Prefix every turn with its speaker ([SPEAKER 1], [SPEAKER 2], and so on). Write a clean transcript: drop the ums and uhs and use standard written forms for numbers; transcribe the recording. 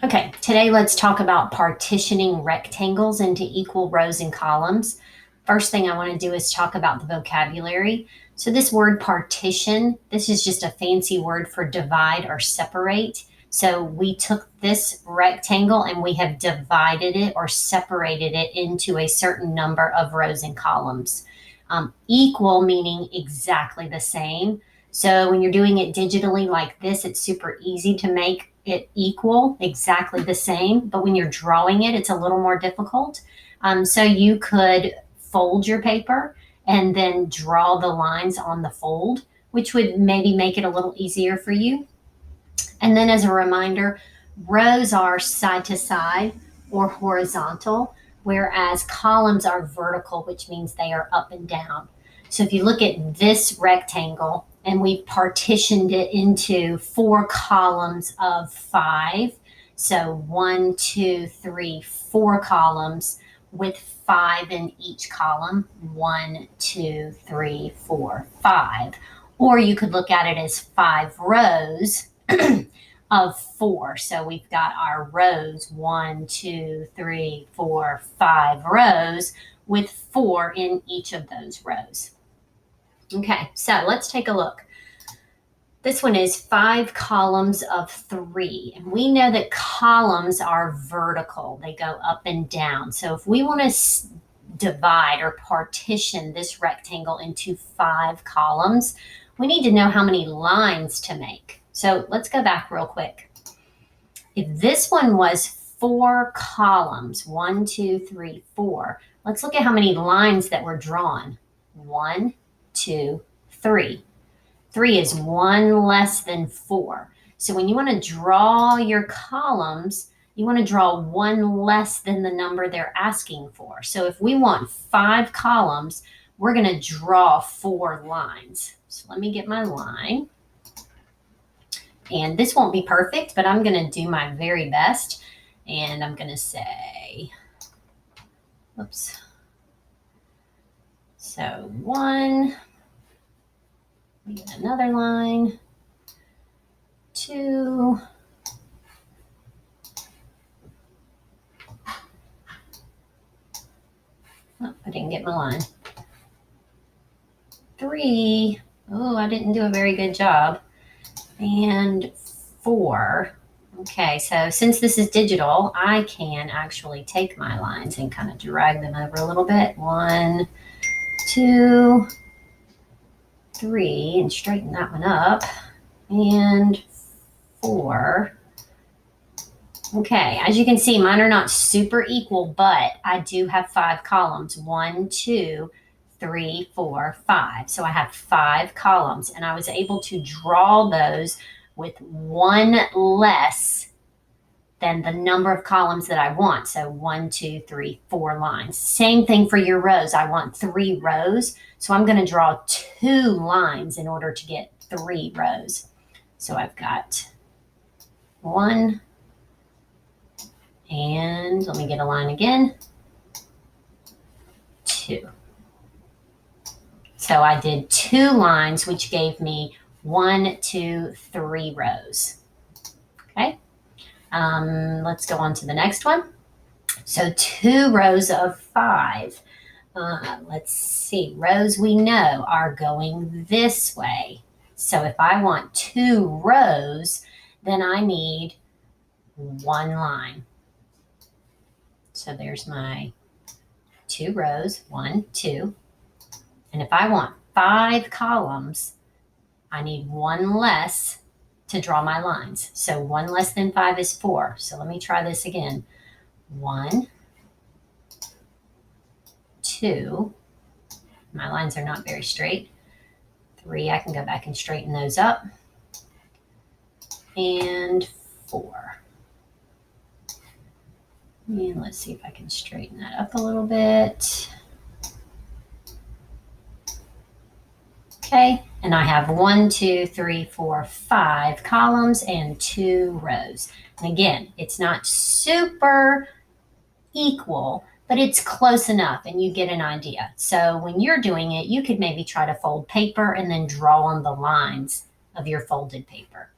[SPEAKER 1] Okay, today let's talk about partitioning rectangles into equal rows and columns. First thing I want to do is talk about the vocabulary. So this word partition, this is just a fancy word for divide or separate. So we took this rectangle and we have divided it or separated it into a certain number of rows and columns. Equal meaning exactly the same. So when you're doing it digitally like this, it's super easy to make it equal, exactly the same. But when you're drawing it, it's a little more difficult. So you could fold your paper and then draw the lines on the fold, which would maybe make it a little easier for you. And then as a reminder, rows are side to side or horizontal, whereas columns are vertical, which means they are up and down. So if you look at this rectangle and we've partitioned it into 4 columns of 5, so 1, 2, 3, 4 columns with 5 in each column, 1, 2, 3, 4, 5. Or you could look at it as 5 rows of 4. So we've got our rows, 1, 2, 3, 4, 5 rows with 4 in each of those rows. Okay, so let's take a look. This one is 5 columns of 3, and we know that columns are vertical. They go up and down. So if we want to divide or partition this rectangle into 5 columns, we need to know how many lines to make. So let's go back real quick. If this one was 4 columns, 1, 2, 3, 4, let's look at how many lines that were drawn. 1, 2, 3. 3 is 1 less than 4. So when you want to draw your columns, you want to draw 1 less than the number they're asking for. So if we want 5 columns, we're going to draw 4 lines. So let me get my line. And this won't be perfect, but I'm going to do my very best. And I'm going to say, oops. So 1, we get another line, 2, oh, I didn't get my line, 3, oh, I didn't do a very good job, and 4. Okay, so since this is digital, I can actually take my lines and kind of drag them over a little bit. 1, 2, 3, and straighten that one up, and 4. Okay, as you can see, mine are not super equal, but I do have 5 columns. 1, 2, 3, 4, 5. So I have 5 columns, and I was able to draw those with 1 less than the number of columns that I want. So 1, 2, 3, 4 lines. Same thing for your rows. I want 3 rows. So I'm going to draw 2 lines in order to get 3 rows. So I've got 1, and let me get a line again, 2. So I did 2 lines, which gave me 1, 2, 3 rows. Okay. Let's go on to the next one. So 2 rows of 5. Let's see, rows we know are going this way. So if I want 2 rows, then I need 1 line. So there's my 2 rows, 1, 2. And if I want 5 columns, I need 1 less to draw my lines. So 1 less than 5 is 4. So let me try this again. 1, 2. My lines are not very straight. 3, I can go back and straighten those up. And 4. And let's see if I can straighten that up a little bit. Okay, and I have 1, 2, 3, 4, 5 columns and 2 rows. And again, it's not super equal, but it's close enough and you get an idea. So when you're doing it, you could maybe try to fold paper and then draw on the lines of your folded paper.